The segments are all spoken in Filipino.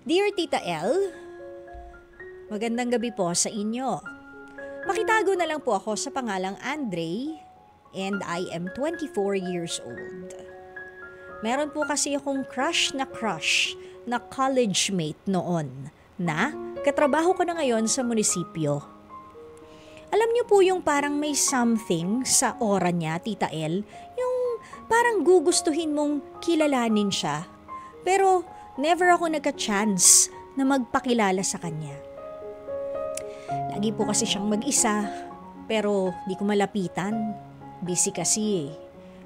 Dear Tita L, magandang gabi po sa inyo. Makitago na lang po ako sa pangalang Andre and I am 24 years old. Meron po kasi akong crush na college mate noon na katrabaho ko na ngayon sa munisipyo. Alam niyo po yung parang may something sa aura niya, Tita L, yung parang gugustuhin mong kilalanin siya. Pero never ako nagka-chance na magpakilala sa kanya. Lagi po kasi siyang mag-isa, pero di ko malapitan. Busy kasi eh.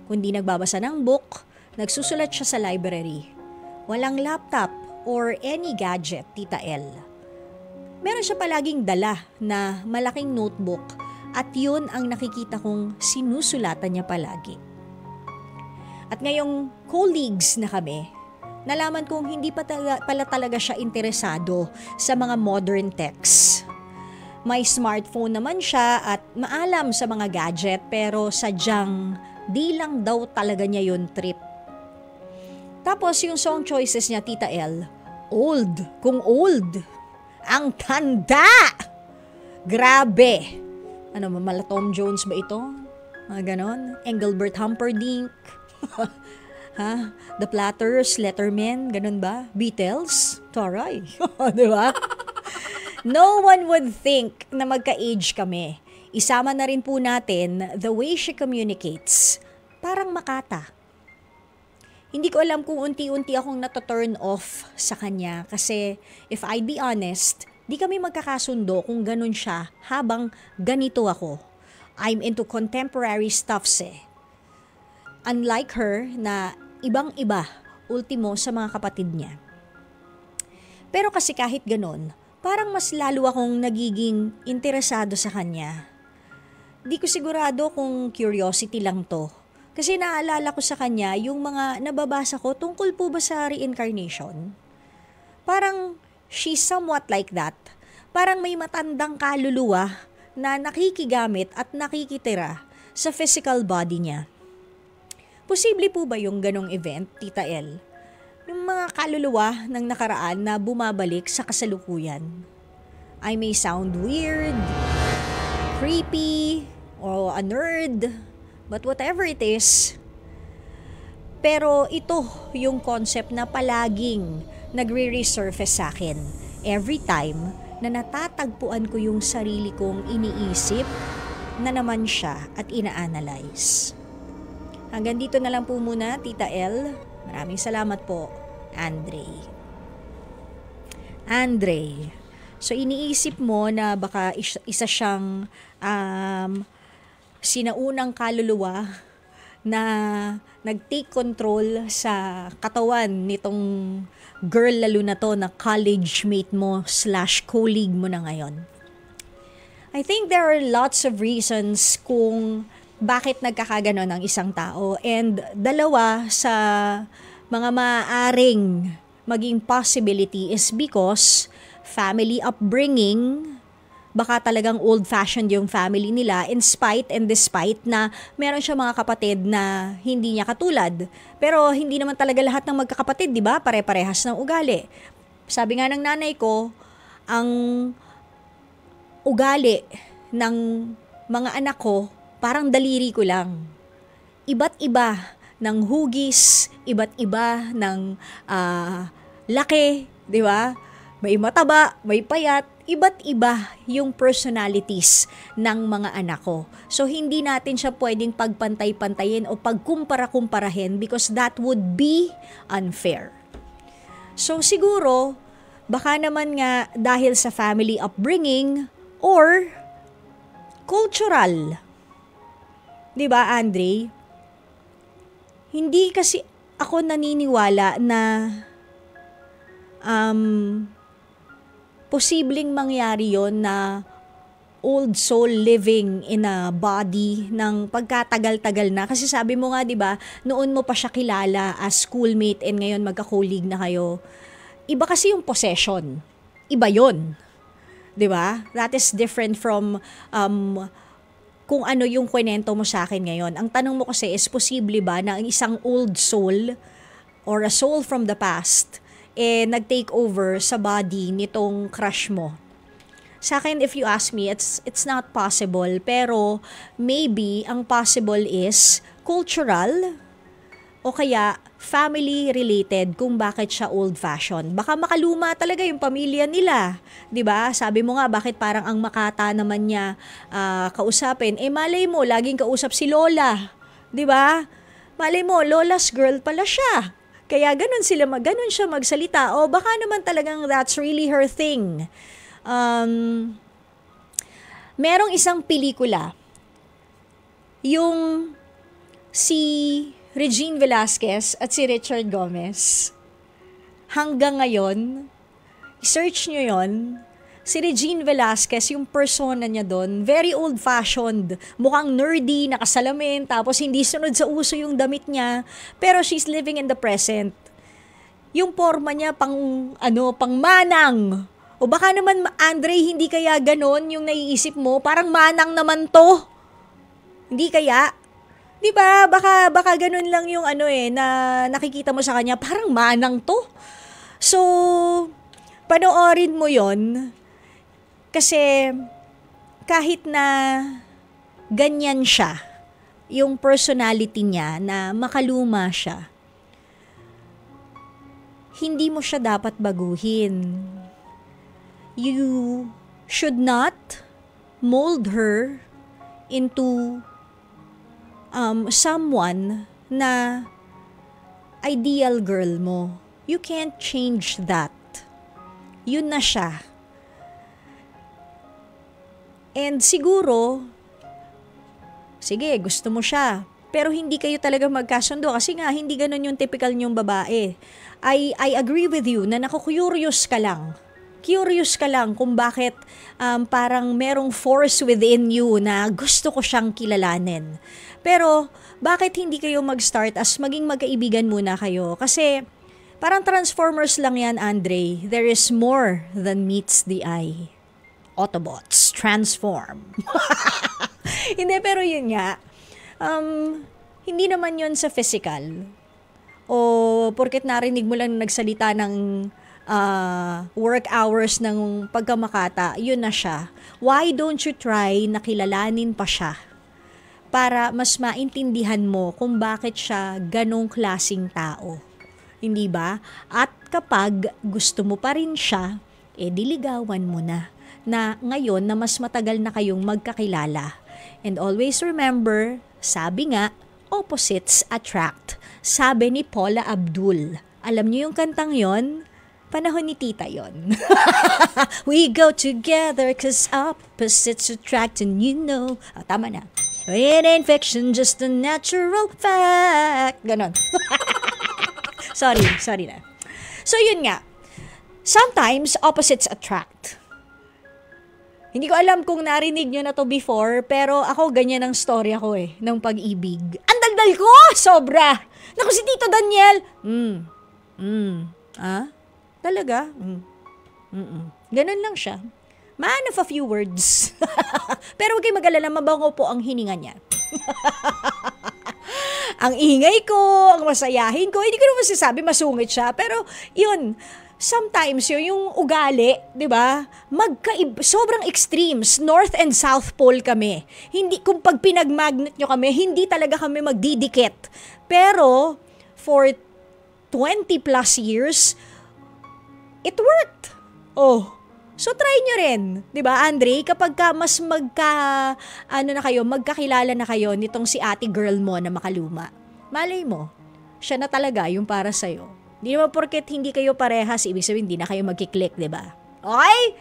Kundi nagbabasa ng book, nagsusulat siya sa library. Walang laptop or any gadget, Tita L. Meron siya palaging dala na malaking notebook at yun ang nakikita kong sinusulatan niya palagi. At ngayong colleagues na kami, nalaman kong hindi pala talaga siya interesado sa mga modern techs. May smartphone naman siya at maalam sa mga gadget pero sadyang di lang daw talaga niya yun trip. Tapos yung song choices niya, Tita L, old, kung old. Ang tanda! Grabe! Ano, mala Tom Jones ba ito? Mga ganon? Engelbert Humperdinck? Ha? The Platters, Letterman, ganun ba? Beatles? Taray. Di ba? No one would think na magka-age kami. Isama na rin po natin the way she communicates. Parang Makata. Hindi ko alam kung unti-unti akong nato-turn off sa kanya kasi if I'd be honest, di kami magkakasundo kung ganun siya habang ganito ako. I'm into contemporary stuffs eh. Unlike her na ibang-iba, ultimo sa mga kapatid niya. Pero kasi kahit ganun, parang mas lalo akong nagiging interesado sa kanya. Di ko sigurado kung curiosity lang to. Kasi naalala ko sa kanya yung mga nababasa ko tungkol po ba sa reincarnation. Parang she's somewhat like that. Parang may matandang kaluluwa na nakikigamit at nakikitira sa physical body niya. Posible po ba yung ganong event, Tita L? Yung mga kaluluwa ng nakaraan na bumabalik sa kasalukuyan. I may sound weird, creepy, or a nerd, but whatever it is. Pero ito yung concept na palaging nagre-resurface sa akin every time na natatagpuan ko yung sarili kong iniisip na naman siya at ina-analyze. Hanggang dito na lang po muna, Tita L. Maraming salamat po, Andre. Andre, so iniisip mo na baka isa siyang sinaunang kaluluwa na nag-take control sa katawan nitong girl lalo na to na college mate mo / colleague mo na ngayon. I think there are lots of reasons kung bakit nagkakaganon ang isang tao. And dalawa sa mga maaaring maging possibility is because family upbringing, baka talagang old-fashioned yung family nila in spite and despite na meron siya mga kapatid na hindi niya katulad. Pero hindi naman talaga lahat ng magkakapatid, di ba? Pare-parehas ng ugali. Sabi nga ng nanay ko, ang ugali ng mga anak ko parang daliri ko lang. Iba't iba ng hugis, iba't iba ng laki, di ba? May mataba, may payat, iba't iba yung personalities ng mga anak ko. So, hindi natin siya pwedeng pagpantay-pantayin o pagkumpara-kumparahin because that would be unfair. So, siguro, baka naman nga dahil sa family upbringing or cultural. Diba, Andre? Hindi kasi ako naniniwala na posibleng mangyari yon na old soul living in a body ng pagkatagal-tagal na. Kasi sabi mo nga, diba, noon mo pa siya kilala as schoolmate and ngayon magka-colleague na kayo. Iba kasi yung possession. Iba yon. Diba? That is different from kung ano yung kwento mo sa akin ngayon. Ang tanong mo kasi is posible ba na ang isang old soul or a soul from the past nag-take over sa body nitong crush mo. Sa akin, if you ask me, it's not possible. Pero maybe ang possible is cultural o kaya family-related kung bakit siya old-fashioned. Baka makaluma talaga yung pamilya nila. 'Di ba? Sabi mo nga, bakit parang ang makata naman niya kausapin? Malay mo, laging kausap si Lola. 'Di ba? Malay mo, Lola's girl pala siya. Kaya ganun siya magsalita. O baka naman talagang that's really her thing. Merong isang pelikula, yung si Regine Velasquez at si Richard Gomez. Hanggang ngayon, search nyo yon. Si Regine Velasquez, yung persona niya doon, very old-fashioned. Mukhang nerdy, nakasalamin, tapos hindi sunod sa uso yung damit niya. Pero she's living in the present. Yung forma niya pang manang. O baka naman, Andre, hindi kaya ganon yung naiisip mo? Parang manang naman to. Hindi kaya? Di ba? Baka ganon lang yung na nakikita mo sa kanya, parang manang to. So, panoorin mo yon. Kasi, kahit na ganyan siya, yung personality niya na makaluma siya, hindi mo siya dapat baguhin. You should not mold her into someone na ideal girl mo. You can't change that. Yun na siya. And siguro, sige, gusto mo siya. Pero hindi kayo talaga magkasundo kasi nga hindi ganun yung typical nyong babae. I agree with you na naku-curious ka lang. Curious ka lang kung bakit parang merong force within you na gusto ko siyang kilalanin. Pero bakit hindi kayo mag-start as maging magkaibigan muna kayo? Kasi parang Transformers lang yan, Andre. There is more than meets the eye. Autobots, transform. Hindi, pero yun nga. Hindi naman yun sa physical. O porket narinig mo lang nagsalita ng work hours ng pagkamakata, yun na siya. Why don't you try na kilalanin pa siya para mas maintindihan mo kung bakit siya ganong klasing tao? Hindi ba? At kapag gusto mo pa rin siya, diligawan mo na ngayon na mas matagal na kayong magkakilala. And always remember, sabi nga, opposites attract. Sabi ni Paula Abdul. Alam niyo yung kantang yon? Panahon ni tita yon. We go together cause opposites attract and you know. Tama na. It ain't fiction, just a natural fact. Ganon. Sorry na. So yun nga. Sometimes opposites attract. Hindi ko alam kung narinig nyo na to before, pero ako ganyan ang story ako ng pag-ibig. Ang daldal ko! Sobra! Naku, si Tito Daniel! Talaga? Ganun lang siya. Man of a few words. Pero huwag kayo mag-alala, mabango po ang hininga niya. Ang ingay ko, ang masayahin ko, hindi ko naman masasabi masungit siya, pero yun, sometimes yung ugali, 'di ba? Sobrang extremes, North and South Pole kami. Hindi kung pag pinagmagnet nyo kami, hindi talaga kami magdidikit. Pero for 20 plus years, it worked. Oh. So try nyo rin, 'di ba, Andre? Kapag mas magkakilala na kayo nitong si ate girl mo na makaluma. Malay mo, siya na talaga yung para sa'yo. Di naman porket hindi kayo parehas, ibig sabihin hindi na kayo magkiklik, di ba? Okay?